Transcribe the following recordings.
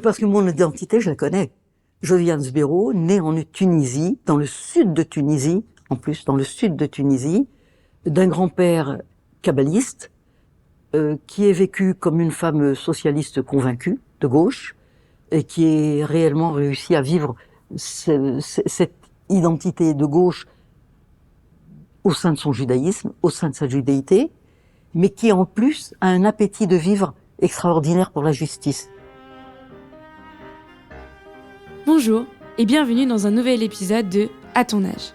Parce que mon identité, je la connais. Josiane Sbero, née en Tunisie, dans le sud de Tunisie, en plus dans le sud de Tunisie, d'un grand-père kabbaliste, qui est vécu comme une femme socialiste convaincue, de gauche, et qui a réellement réussi à vivre cette identité de gauche au sein de son judaïsme, au sein de sa judéité, mais qui en plus a un appétit de vivre extraordinaire pour la justice. Bonjour et bienvenue dans un nouvel épisode de À ton âge.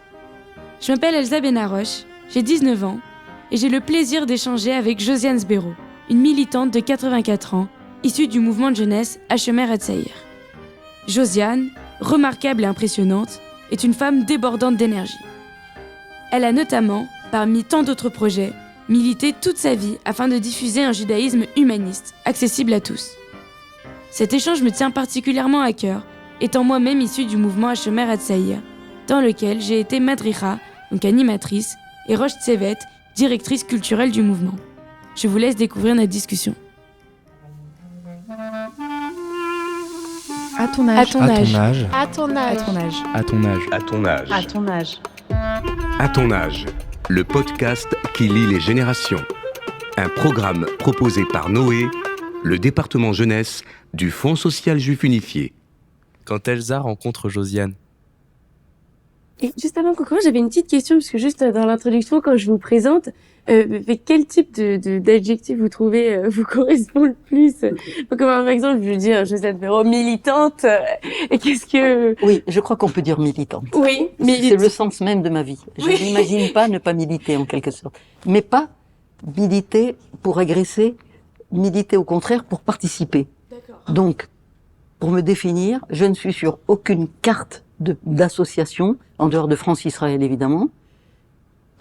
Je m'appelle Elsa Benaroche, j'ai 19 ans et j'ai le plaisir d'échanger avec Josiane Sbero, une militante de 84 ans, issue du mouvement de jeunesse Hashomer Hatzair. Josiane, remarquable et impressionnante, est une femme débordante d'énergie. Elle a notamment, parmi tant d'autres projets, milité toute sa vie afin de diffuser un judaïsme humaniste, accessible à tous. Cet échange me tient particulièrement à cœur, étant moi-même issue du mouvement Hashomer Hatzair, dans lequel j'ai été madricha, donc animatrice, et Rosh Tsevet, directrice culturelle du mouvement. Je vous laisse découvrir notre discussion. À ton âge. À ton âge. À ton âge. À ton âge. À ton âge. À ton âge. À ton âge. À ton âge. Le podcast qui lie les générations. Un programme proposé par Noé, le département jeunesse du Fonds social juif unifié. Quand Elsa rencontre Josiane. Et juste avant qu'on commence, j'avais une petite question, parce que juste dans l'introduction, quand je vous présente, quel type d'adjectif vous trouvez vous correspond le plus? Comme par exemple, je veux dire, Josiane Sbero, militante, et qu'est-ce que... Oui, je crois qu'on peut dire militante. Oui, C'est le sens même de ma vie. Je Oui. n'imagine pas ne pas militer en quelque sorte. Mais pas militer pour agresser, militer au contraire pour participer. D'accord. Donc, pour me définir, je ne suis sur aucune carte d'association, en dehors de France-Israël évidemment,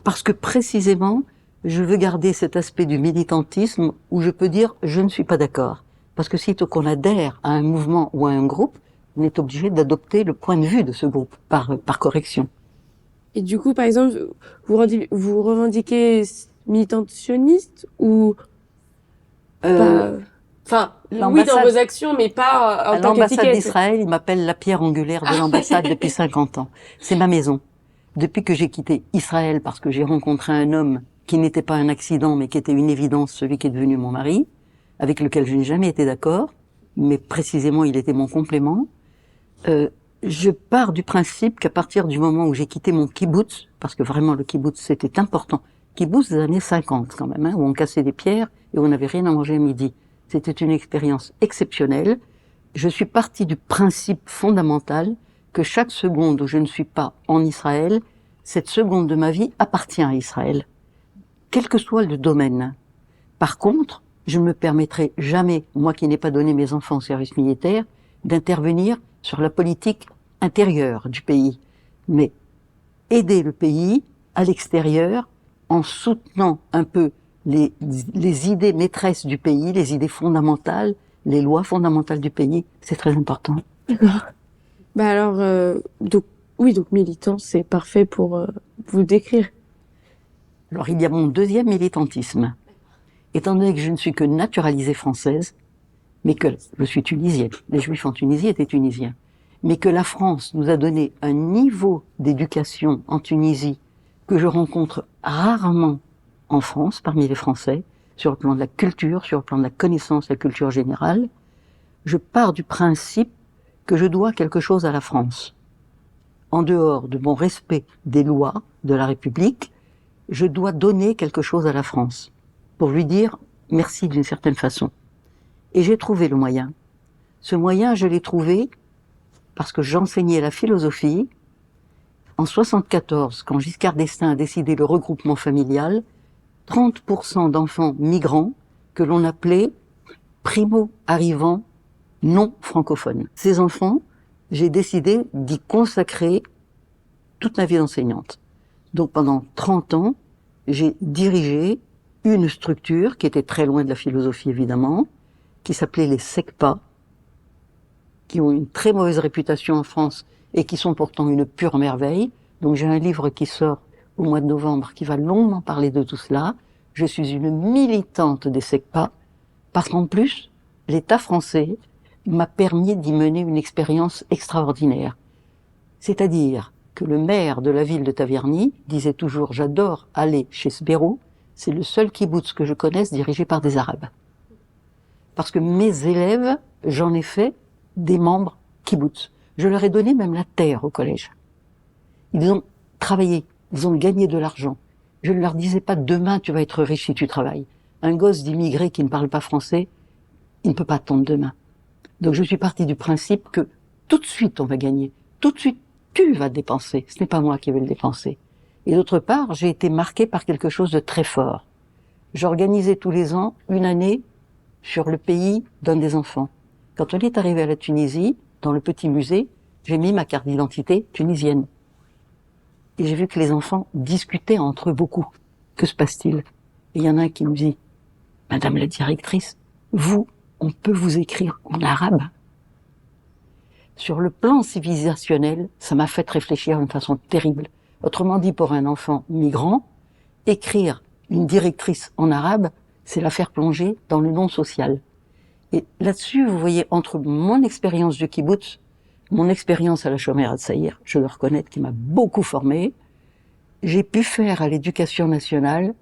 parce que précisément, je veux garder cet aspect du militantisme où je peux dire je ne suis pas d'accord. Parce que sitôt qu'on adhère à un mouvement ou à un groupe, on est obligé d'adopter le point de vue de ce groupe par correction. Et du coup, par exemple, vous revendiquez militante sioniste ou pas... Enfin, oui, dans l'ambassade- vos actions, mais pas en À tant l'ambassade qu'étiquette. d'Israël, il m'appelle la pierre angulaire de l'ambassade depuis 50 ans. C'est ma maison. Depuis que j'ai quitté Israël parce que j'ai rencontré un homme qui n'était pas un accident mais qui était une évidence, celui qui est devenu mon mari, avec lequel je n'ai jamais été d'accord, mais précisément il était mon complément, je pars du principe qu'à partir du moment où j'ai quitté mon kibbutz, parce que vraiment le kibbutz c'était important, kibbutz des années 50 quand même, où on cassait des pierres et où on n'avait rien à manger à midi. C'était une expérience exceptionnelle. Je suis partie du principe fondamental que chaque seconde où je ne suis pas en Israël, cette seconde de ma vie appartient à Israël, quel que soit le domaine. Par contre, je ne me permettrai jamais, moi qui n'ai pas donné mes enfants au service militaire, d'intervenir sur la politique intérieure du pays, mais aider le pays à l'extérieur en soutenant un peu les idées maîtresses du pays, les idées fondamentales, les lois fondamentales du pays, c'est très important. D'accord. Bah alors, donc militant, c'est parfait pour vous décrire. Alors il y a mon deuxième militantisme. Étant donné que je ne suis que naturalisée française, mais que je suis tunisienne, les Juifs en Tunisie étaient tunisiens, mais que la France nous a donné un niveau d'éducation en Tunisie que je rencontre rarement en France, parmi les Français, sur le plan de la culture, sur le plan de la connaissance de la culture générale, je pars du principe que je dois quelque chose à la France. En dehors de mon respect des lois de la République, je dois donner quelque chose à la France, pour lui dire merci d'une certaine façon. Et j'ai trouvé le moyen. Ce moyen, je l'ai trouvé parce que j'enseignais la philosophie. En 74, quand Giscard d'Estaing a décidé le regroupement familial, 30% d'enfants migrants que l'on appelait primo-arrivants non francophones. Ces enfants, j'ai décidé d'y consacrer toute ma vie d'enseignante. Donc pendant 30 ans, j'ai dirigé une structure qui était très loin de la philosophie évidemment, qui s'appelait les SECPA, qui ont une très mauvaise réputation en France et qui sont pourtant une pure merveille. Donc j'ai un livre qui sort au mois de novembre qui va longuement parler de tout cela. Je suis une militante des SECPA parce qu'en plus, l'État français m'a permis d'y mener une expérience extraordinaire. C'est-à-dire que le maire de la ville de Taverny disait toujours « J'adore aller chez Sberro, c'est le seul kibboutz que je connaisse dirigé par des Arabes. » Parce que mes élèves, j'en ai fait des membres kibboutz. Je leur ai donné même la terre au collège. Ils ont travaillé, ils ont gagné de l'argent. Je ne leur disais pas « Demain, tu vas être riche si tu travailles ». Un gosse d'immigré qui ne parle pas français, il ne peut pas attendre demain. Donc je suis partie du principe que tout de suite on va gagner, tout de suite tu vas dépenser, ce n'est pas moi qui vais le dépenser. Et d'autre part, j'ai été marquée par quelque chose de très fort. J'organisais tous les ans une année sur le pays d'un des enfants. Quand on est arrivé à la Tunisie, dans le petit musée, j'ai mis ma carte d'identité tunisienne. Et j'ai vu que les enfants discutaient entre eux beaucoup. Que se passe-t-il? Et il y en a un qui me dit « Madame la directrice, vous, on peut vous écrire en arabe ?» Sur le plan civilisationnel, ça m'a fait réfléchir d'une façon terrible. Autrement dit, pour un enfant migrant, écrire une directrice en arabe, c'est la faire plonger dans le non social. Et là-dessus, vous voyez, entre mon expérience du kibbutz, mon expérience à la Shomer Hatzair, je dois reconnaître qui m'a beaucoup formé, j'ai pu faire à l'éducation nationale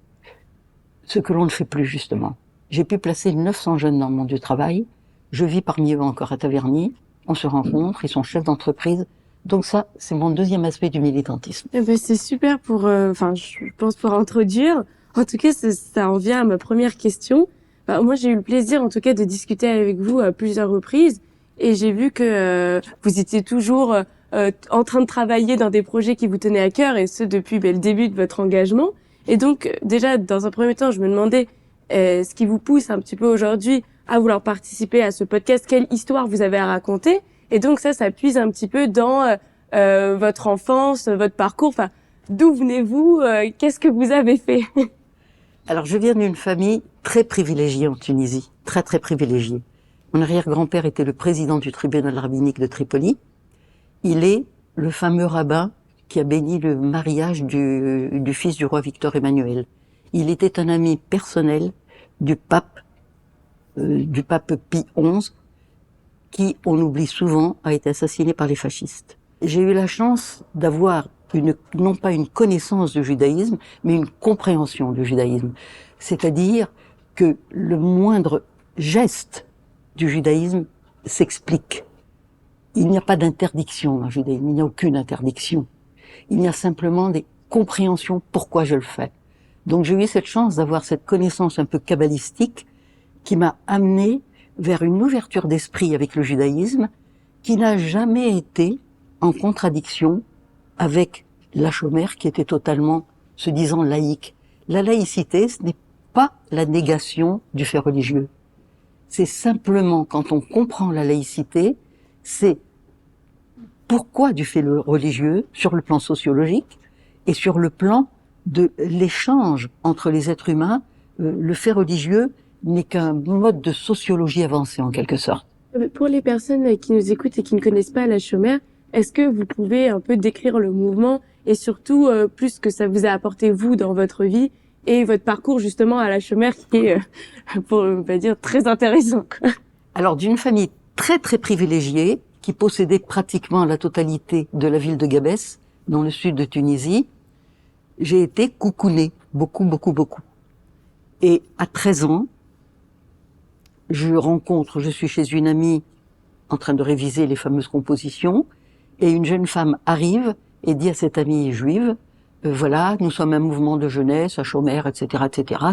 ce que l'on ne fait plus justement. J'ai pu placer 900 jeunes dans le monde du travail, je vis parmi eux encore à Taverny, on se rencontre, ils sont chefs d'entreprise. Donc ça, c'est mon deuxième aspect du militantisme. Eh ben, c'est super pour, je pense pour introduire. En tout cas, ça en vient à ma première question. Moi, j'ai eu le plaisir, en tout cas, de discuter avec vous à plusieurs reprises. Et j'ai vu que vous étiez toujours en train de travailler dans des projets qui vous tenaient à cœur, et ce, depuis le début de votre engagement. Et donc, déjà, dans un premier temps, je me demandais ce qui vous pousse un petit peu aujourd'hui à vouloir participer à ce podcast, quelle histoire vous avez à raconter. Et donc ça puise un petit peu dans votre enfance, votre parcours. Enfin, d'où venez-vous? Qu'est-ce que vous avez fait? Alors, je viens d'une famille très privilégiée en Tunisie, très très privilégiée. Mon arrière-grand-père était le président du tribunal rabbinique de Tripoli. Il est le fameux rabbin qui a béni le mariage du fils du roi Victor Emmanuel. Il était un ami personnel du pape Pie XI, qui, on oublie souvent, a été assassiné par les fascistes. J'ai eu la chance d'avoir non pas une connaissance du judaïsme, mais une compréhension du judaïsme. C'est-à-dire que le moindre geste du judaïsme s'explique. Il n'y a pas d'interdiction dans le judaïsme, il n'y a aucune interdiction. Il y a simplement des compréhensions pourquoi je le fais. Donc j'ai eu cette chance d'avoir cette connaissance un peu kabbalistique qui m'a amené vers une ouverture d'esprit avec le judaïsme qui n'a jamais été en contradiction avec la Shomer qui était totalement, se disant laïque. La laïcité, ce n'est pas la négation du fait religieux. C'est simplement, quand on comprend la laïcité, c'est pourquoi du fait religieux sur le plan sociologique et sur le plan de l'échange entre les êtres humains. Le fait religieux n'est qu'un mode de sociologie avancée en quelque sorte. Pour les personnes qui nous écoutent et qui ne connaissent pas la Shomer, est-ce que vous pouvez un peu décrire le mouvement et surtout plus ce que ça vous a apporté vous dans votre vie et votre parcours justement à la Shomer qui est, pour on va dire, très intéressant, quoi. Alors d'une famille très très privilégiée qui possédait pratiquement la totalité de la ville de Gabès, dans le sud de Tunisie, j'ai été coucounée beaucoup. Et à 13 ans, je suis chez une amie en train de réviser les fameuses compositions, et une jeune femme arrive et dit à cette amie juive, voilà, nous sommes un mouvement de jeunesse, à Shomer, etc.,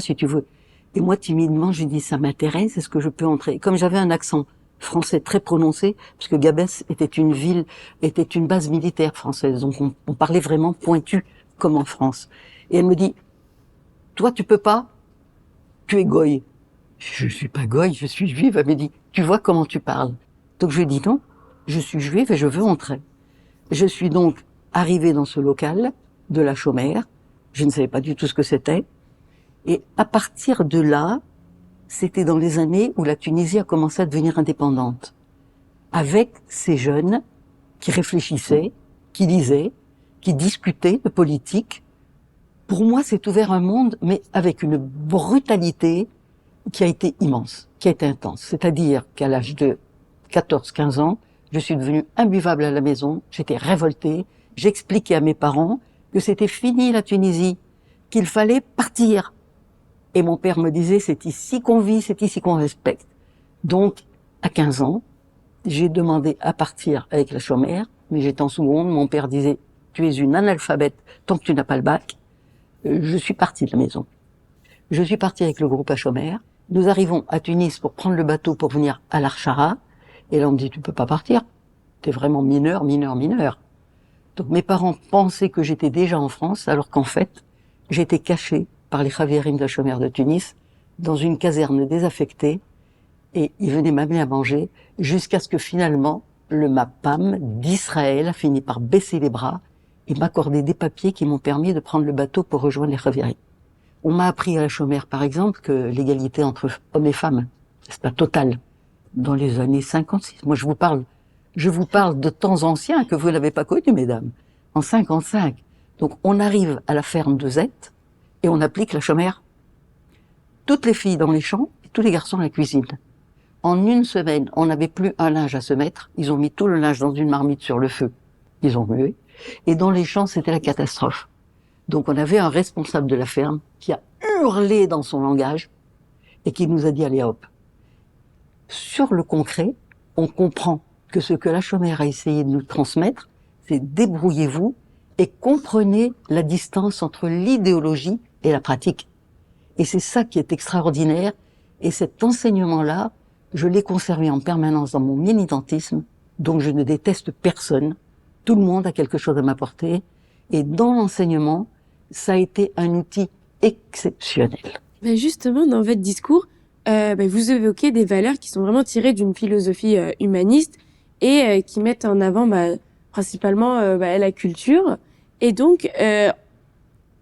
si tu veux. Et moi, timidement, j'ai dit, ça m'intéresse, est-ce que je peux entrer? Comme j'avais un accent français très prononcé, parce que Gabès était une base militaire française, donc on parlait vraiment pointu, comme en France. Et elle me dit, toi, tu peux pas? Tu es goy. Je suis pas goy, je suis juive. Elle me dit, tu vois comment tu parles. Donc je lui ai dit non, je suis juive et je veux entrer. Je suis donc arrivée dans ce local de la Shomer. Je ne savais pas du tout ce que c'était. Et à partir de là, c'était dans les années où la Tunisie a commencé à devenir indépendante. Avec ces jeunes qui réfléchissaient, qui lisaient, qui discutaient de politique. Pour moi, c'est ouvert un monde, mais avec une brutalité qui a été immense, qui a été intense. C'est-à-dire qu'à l'âge de 14-15 ans, je suis devenue imbuvable à la maison, j'étais révoltée, j'expliquais à mes parents que c'était fini la Tunisie, qu'il fallait partir. Et mon père me disait, c'est ici qu'on vit, c'est ici qu'on respecte. Donc, à 15 ans, j'ai demandé à partir avec la chômère, mais j'étais en seconde, mon père disait, tu es une analphabète tant que tu n'as pas le bac. Je suis partie de la maison. Je suis partie avec le groupe à chômère. Nous arrivons à Tunis pour prendre le bateau pour venir à l'Archara. Et là, on me dit, tu peux pas partir. T'es vraiment mineur. Donc, mes parents pensaient que j'étais déjà en France, alors qu'en fait, j'étais cachée par les Khavirim de chômère de Tunis dans une caserne désaffectée. Et ils venaient m'amener à manger jusqu'à ce que finalement, le MAPAM d'Israël a fini par baisser les bras et m'accorder des papiers qui m'ont permis de prendre le bateau pour rejoindre les Khavirim. On m'a appris à la chômère, par exemple, que l'égalité entre hommes et femmes, c'est pas total. Dans les années 56, moi je vous parle de temps anciens que vous n'avez pas connus, mesdames. En 55. Donc on arrive à la ferme de Zette et on applique la chômère. Toutes les filles dans les champs et tous les garçons à la cuisine. En une semaine, on n'avait plus un linge à se mettre. Ils ont mis tout le linge dans une marmite sur le feu. Ils ont mué. Et dans les champs, c'était la catastrophe. Donc on avait un responsable de la ferme qui a hurlé dans son langage et qui nous a dit allez hop. Sur le concret, on comprend que ce que la chômère a essayé de nous transmettre, c'est débrouillez-vous et comprenez la distance entre l'idéologie et la pratique. Et c'est ça qui est extraordinaire. Et cet enseignement-là, je l'ai conservé en permanence dans mon militantisme, donc je ne déteste personne. Tout le monde a quelque chose à m'apporter. Et dans l'enseignement, ça a été un outil exceptionnel. Ben justement, dans votre discours, vous évoquez des valeurs qui sont vraiment tirées d'une philosophie humaniste et qui mettent en avant principalement la culture. Et donc,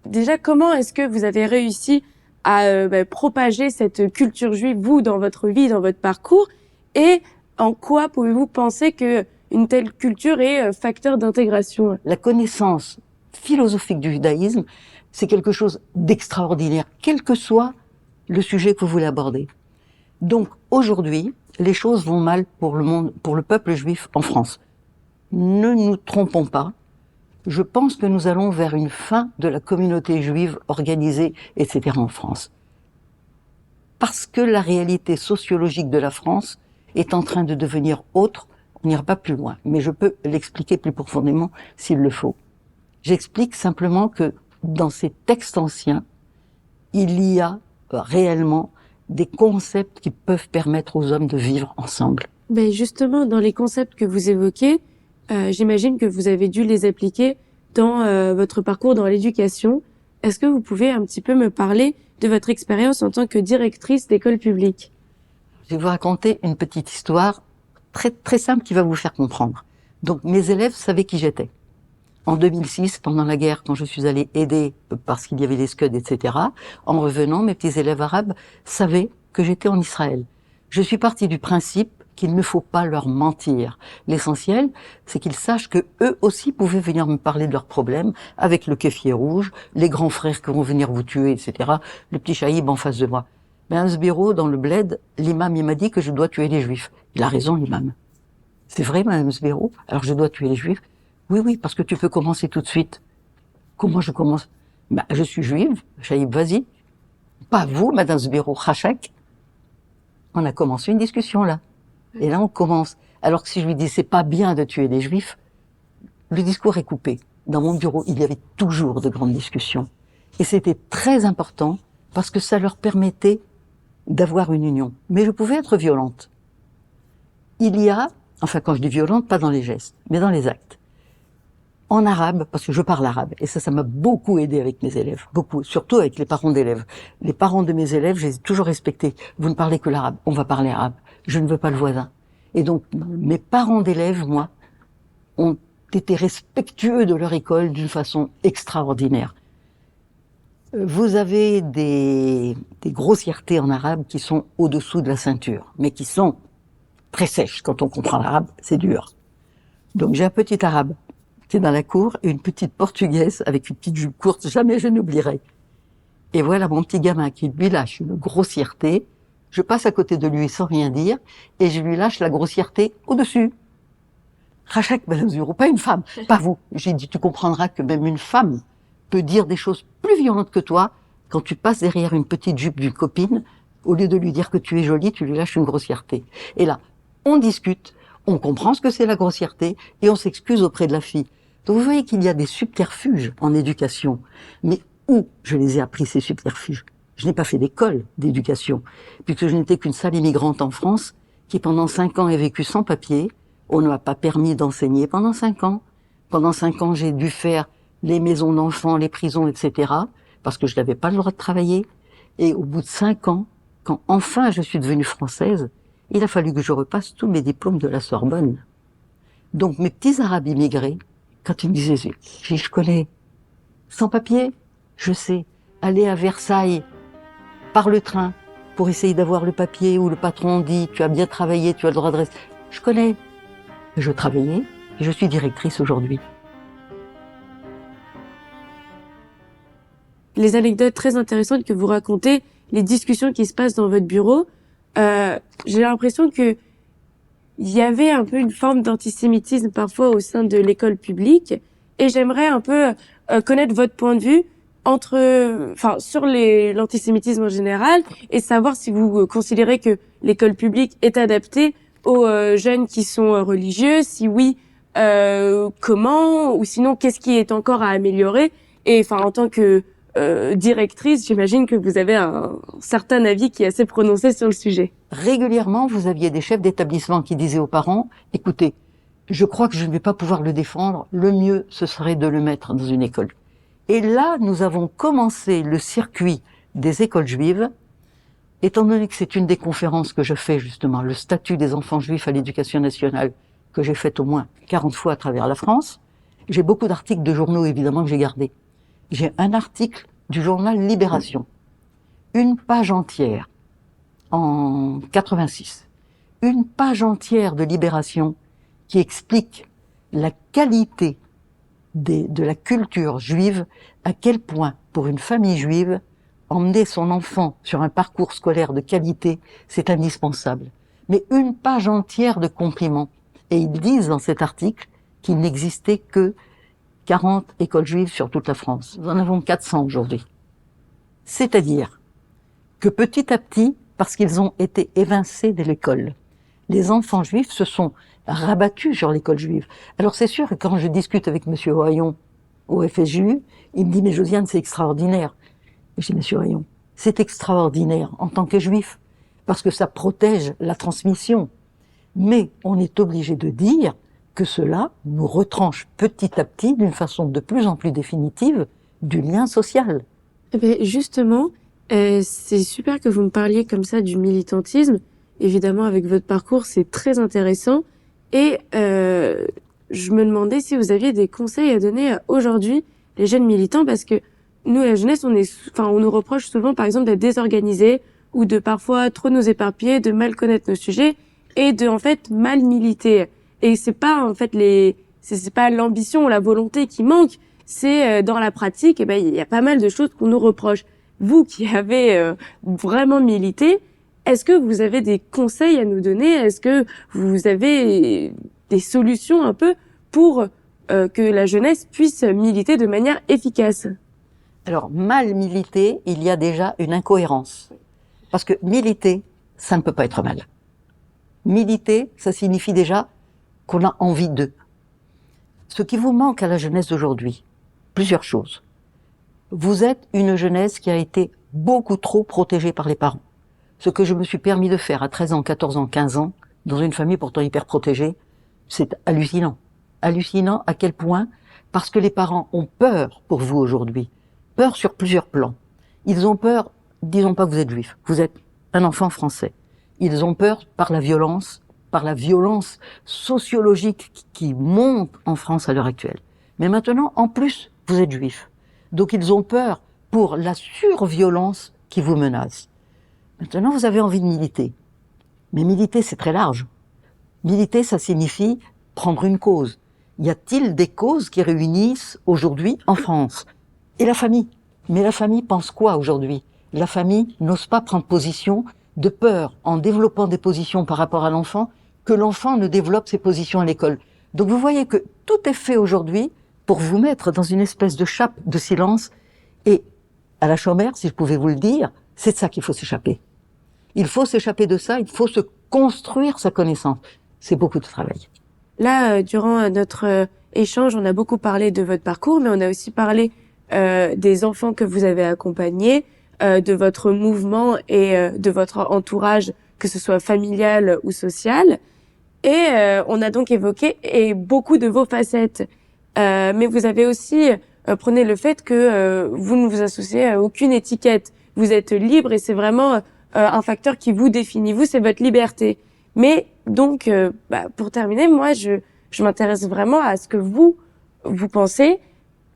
déjà, comment est-ce que vous avez réussi à propager cette culture juive, vous, dans votre vie, dans votre parcours, et en quoi pouvez-vous penser que une telle culture est facteur d'intégration? La connaissance philosophique du judaïsme, c'est quelque chose d'extraordinaire, quel que soit le sujet que vous voulez aborder. Donc, aujourd'hui, les choses vont mal pour le monde, pour le peuple juif en France. Ne nous trompons pas. Je pense que nous allons vers une fin de la communauté juive organisée, etc. en France. Parce que la réalité sociologique de la France est en train de devenir autre, on n'ira pas plus loin. Mais je peux l'expliquer plus profondément s'il le faut. J'explique simplement que dans ces textes anciens, il y a réellement des concepts qui peuvent permettre aux hommes de vivre ensemble. Ben justement, dans les concepts que vous évoquez, j'imagine que vous avez dû les appliquer dans votre parcours dans l'éducation. Est-ce que vous pouvez un petit peu me parler de votre expérience en tant que directrice d'école publique? Je vais vous raconter une petite histoire très, très simple qui va vous faire comprendre. Donc, mes élèves savaient qui j'étais. En 2006, pendant la guerre, quand je suis allée aider parce qu'il y avait les Scuds, etc., en revenant, mes petits élèves arabes savaient que j'étais en Israël. Je suis partie du principe qu'il ne faut pas leur mentir. L'essentiel, c'est qu'ils sachent que eux aussi pouvaient venir me parler de leurs problèmes avec le kéfier rouge, les grands frères qui vont venir vous tuer, etc., le petit chaïb en face de moi. Mais à ce bureau, dans le bled, l'imam, il m'a dit que je dois tuer les juifs. Il a raison, l'imam. C'est vrai, madame Sbero? Alors je dois tuer les juifs? Oui, parce que tu peux commencer tout de suite. Comment je commence? Je suis juive, chaïb, vas-y. Pas vous, madame Sbero, Khachak. On a commencé une discussion, là. Et là, on commence. Alors que si je lui dis, c'est pas bien de tuer les juifs, le discours est coupé. Dans mon bureau, il y avait toujours de grandes discussions. Et c'était très important parce que ça leur permettait d'avoir une union. Mais je pouvais être violente. Il y a, enfin quand je dis violente, pas dans les gestes, mais dans les actes. En arabe, parce que je parle arabe, et ça m'a beaucoup aidé avec mes élèves, beaucoup, surtout avec les parents d'élèves. Les parents de mes élèves, je les ai toujours respectés. Vous ne parlez que l'arabe, on va parler arabe. Je ne veux pas le voisin. Et donc, mes parents d'élèves, moi, ont été respectueux de leur école d'une façon extraordinaire. Vous avez des grossièretés en arabe qui sont au-dessous de la ceinture, mais qui sont très sèches. Quand on comprend l'arabe, c'est dur. Donc, j'ai un petit arabe qui est dans la cour et une petite portugaise avec une petite jupe courte. Jamais je n'oublierai. Et voilà mon petit gamin qui lui lâche une grossièreté. je passe à côté de lui sans rien dire, et je lui lâche la grossièreté au-dessus. Rachek Belazuro, pas une femme, pas vous. J'ai dit, tu comprendras que même une femme peut dire des choses plus violentes que toi quand tu passes derrière une petite jupe d'une copine. Au lieu de lui dire que tu es jolie, tu lui lâches une grossièreté. Et là, on discute, on comprend ce que c'est la grossièreté, et on s'excuse auprès de la fille. Donc vous voyez qu'il y a des subterfuges en éducation. Mais où je les ai appris, ces subterfuges? Je n'ai pas fait d'école d'éducation, puisque je n'étais qu'une sale immigrante en France, qui pendant 5 ans a vécu sans papier. On ne m'a pas permis d'enseigner pendant 5 ans. Pendant 5 ans, j'ai dû faire les maisons d'enfants, les prisons, etc., parce que je n'avais pas le droit de travailler. Et au bout de 5 ans, quand enfin je suis devenue française, il a fallu que je repasse tous mes diplômes de la Sorbonne. Donc mes petits Arabes immigrés, quand ils me disaient « je connais, sans papier, je sais, aller à Versailles par le train pour essayer d'avoir le papier où le patron dit « tu as bien travaillé, tu as le droit de rester ». Je connais. Je travaillais et je suis directrice aujourd'hui. Les anecdotes très intéressantes que vous racontez, les discussions qui se passent dans votre bureau, j'ai l'impression que il y avait un peu une forme d'antisémitisme parfois au sein de l'école publique, et j'aimerais un peu connaître votre point de vue sur l'antisémitisme en général, et savoir si vous considérez que l'école publique est adaptée aux jeunes qui sont religieux, si oui, comment, ou sinon qu'est-ce qui est encore à améliorer. Et enfin, en tant que directrice, j'imagine que vous avez un certain avis qui est assez prononcé sur le sujet. Régulièrement, vous aviez des chefs d'établissement qui disaient aux parents « écoutez, je crois que je ne vais pas pouvoir le défendre, le mieux ce serait de le mettre dans une école ». Et là, nous avons commencé le circuit des écoles juives. Étant donné que c'est une des conférences que je fais justement, le statut des enfants juifs à l'éducation nationale, que j'ai fait au moins 40 fois à travers la France, j'ai beaucoup d'articles de journaux évidemment que j'ai gardés. J'ai un article du journal Libération, une page entière, en 86, une page entière de Libération qui explique la qualité de la culture juive, à quel point, pour une famille juive, emmener son enfant sur un parcours scolaire de qualité, c'est indispensable. Mais une page entière de compliments. Et ils disent dans cet article qu'il n'existait que 40 écoles juives sur toute la France. Nous en avons 400 aujourd'hui. C'est-à-dire que petit à petit, parce qu'ils ont été évincés de l'école, les enfants juifs se sont rabattus sur l'école juive. Alors c'est sûr que quand je discute avec monsieur Ohayon au FSJU, il me dit « mais Josiane, c'est extraordinaire ». Je dis « monsieur Ohayon, c'est extraordinaire en tant que juif, parce que ça protège la transmission. Mais on est obligé de dire que cela nous retranche petit à petit, d'une façon de plus en plus définitive, du lien social. » Eh bien, justement, c'est super que vous me parliez comme ça du militantisme. Évidemment, avec votre parcours, c'est très intéressant. Et je me demandais si vous aviez des conseils à donner à aujourd'hui les jeunes militants, parce que nous, la jeunesse, on nous reproche souvent, par exemple, d'être désorganisés ou de parfois trop nous éparpiller, de mal connaître nos sujets et de, en fait, mal militer. Et c'est pas, en fait, c'est pas l'ambition ou la volonté qui manque, c'est dans la pratique, eh ben, il y a pas mal de choses qu'on nous reproche. Vous qui avez vraiment milité, est-ce que vous avez des conseils à nous donner? Est-ce que vous avez des solutions un peu pour que la jeunesse puisse militer de manière efficace? Alors, mal militer, il y a déjà une incohérence. Parce que militer, ça ne peut pas être mal. Militer, ça signifie déjà qu'on a envie d'eux. Ce qui vous manque à la jeunesse d'aujourd'hui, plusieurs choses. Vous êtes une jeunesse qui a été beaucoup trop protégée par les parents. Ce que je me suis permis de faire à 13 ans, 14 ans, 15 ans, dans une famille pourtant hyper protégée, c'est hallucinant. Hallucinant à quel point, parce que les parents ont peur pour vous aujourd'hui. Peur sur plusieurs plans. Ils ont peur, disons pas que vous êtes juif, vous êtes un enfant français. Ils ont peur par la violence sociologique qui monte en France à l'heure actuelle. Mais maintenant, en plus, vous êtes juif. Donc ils ont peur pour la surviolence qui vous menace. Maintenant, vous avez envie de militer. Mais militer, c'est très large. Militer, ça signifie prendre une cause. Y a-t-il des causes qui réunissent aujourd'hui en France? Et la famille. Mais la famille pense quoi aujourd'hui? La famille n'ose pas prendre position de peur, en développant des positions par rapport à l'enfant, que l'enfant ne développe ses positions à l'école. Donc vous voyez que tout est fait aujourd'hui pour vous mettre dans une espèce de chape de silence. Et à la chômère, si je pouvais vous le dire, c'est de ça qu'il faut s'échapper. Il faut s'échapper de ça, il faut se construire sa connaissance. C'est beaucoup de travail. Là, durant notre échange, on a beaucoup parlé de votre parcours, mais on a aussi parlé des enfants que vous avez accompagnés, de votre mouvement et de votre entourage, que ce soit familial ou social. Et on a donc évoqué beaucoup de vos facettes. Mais vous avez aussi prôné le fait que vous ne vous associez à aucune étiquette. Vous êtes libre et c'est vraiment un facteur qui vous définit. Vous, c'est votre liberté. Mais donc, pour terminer, moi, je m'intéresse vraiment à ce que vous pensez.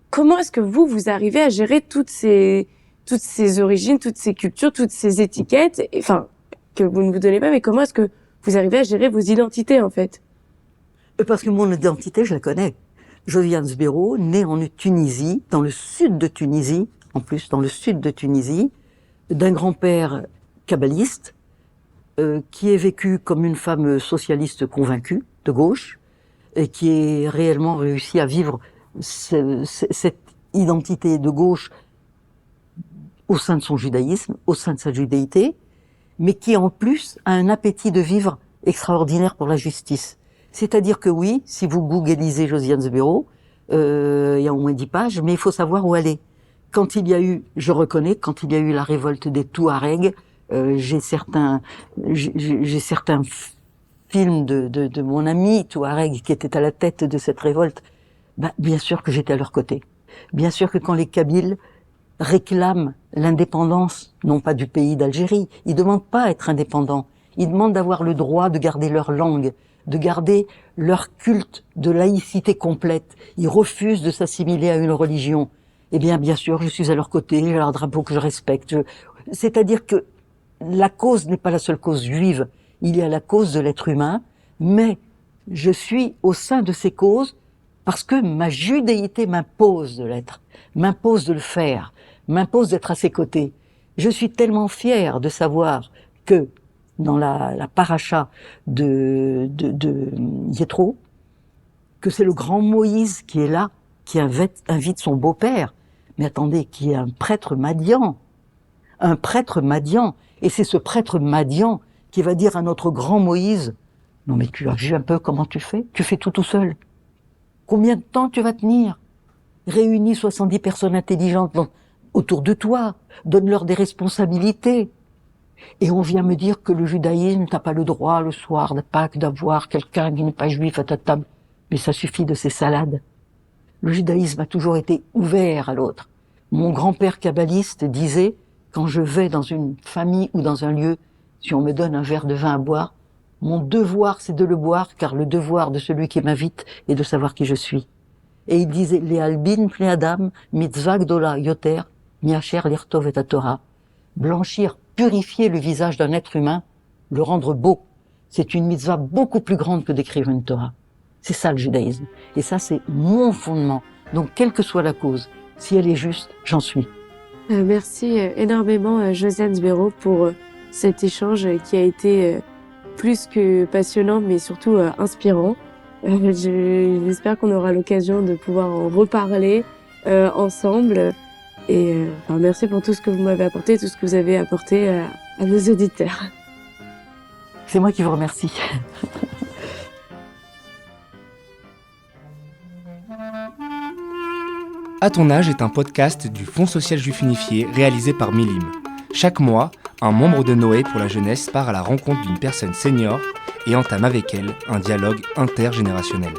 Comment est-ce que vous arrivez à gérer toutes ces origines, toutes ces cultures, toutes ces étiquettes, enfin, que vous ne vous donnez pas, mais comment est-ce que vous arrivez à gérer vos identités, en fait? Parce que mon identité, je la connais. Josiane Sbero, née en Tunisie, dans le sud de Tunisie, en plus, dans le sud de Tunisie, d'un grand-père kabbaliste, qui est vécue comme une femme socialiste convaincue, de gauche, et qui a réellement réussi à vivre cette identité de gauche au sein de son judaïsme, au sein de sa judéité, mais qui en plus a un appétit de vivre extraordinaire pour la justice. C'est-à-dire que oui, si vous googlisez Josiane Sbero, il y a au moins 10 pages, mais il faut savoir où aller. Quand il y a eu, je reconnais, quand il y a eu la révolte des Touaregs, j'ai certains films de mon ami Touareg qui était à la tête de cette révolte. Bien sûr que j'étais à leur côté. Bien sûr que quand les Kabyles réclament l'indépendance, non pas du pays d'Algérie, ils demandent pas à être indépendants. Ils demandent d'avoir le droit de garder leur langue, de garder leur culte de laïcité complète. Ils refusent de s'assimiler à une religion. Eh bien sûr, je suis à leur côté, j'ai leur drapeau que je respecte. C'est-à-dire que la cause n'est pas la seule cause juive. Il y a la cause de l'être humain, mais je suis au sein de ces causes parce que ma judéité m'impose de l'être, m'impose de le faire, m'impose d'être à ses côtés. Je suis tellement fière de savoir que dans la paracha de Yétro, que c'est le grand Moïse qui est là, qui invite son beau-père. Mais attendez, qui est un prêtre Madian. Un prêtre Madian. Et c'est ce prêtre Madian qui va dire à notre grand Moïse, « Non mais tu as vu un peu comment tu fais? Tu fais tout seul. Combien de temps tu vas tenir? Réunis 70 personnes intelligentes autour de toi. Donne-leur des responsabilités. » Et on vient me dire que le judaïsme, t'as pas le droit le soir de Pâques d'avoir quelqu'un qui n'est pas juif à ta table. Mais ça suffit de ces salades. Le judaïsme a toujours été ouvert à l'autre. Mon grand-père kabbaliste disait, quand je vais dans une famille ou dans un lieu, si on me donne un verre de vin à boire, mon devoir c'est de le boire, car le devoir de celui qui m'invite est de savoir qui je suis. Et il disait, les albin pnei adam, mitzvah gdola yoter, miacher lirtov et Torah. Blanchir, purifier le visage d'un être humain, le rendre beau, c'est une mitzvah beaucoup plus grande que d'écrire une Torah. C'est ça le judaïsme. Et ça, c'est mon fondement. Donc, quelle que soit la cause, si elle est juste, j'en suis. Merci énormément, Josiane Sbero, pour cet échange qui a été plus que passionnant, mais surtout inspirant. J'espère qu'on aura l'occasion de pouvoir en reparler ensemble. Et merci pour tout ce que vous m'avez apporté, tout ce que vous avez apporté à nos auditeurs. C'est moi qui vous remercie. À ton âge est un podcast du Fonds social juif unifié réalisé par Milim. Chaque mois, un membre de Noé pour la jeunesse part à la rencontre d'une personne senior et entame avec elle un dialogue intergénérationnel.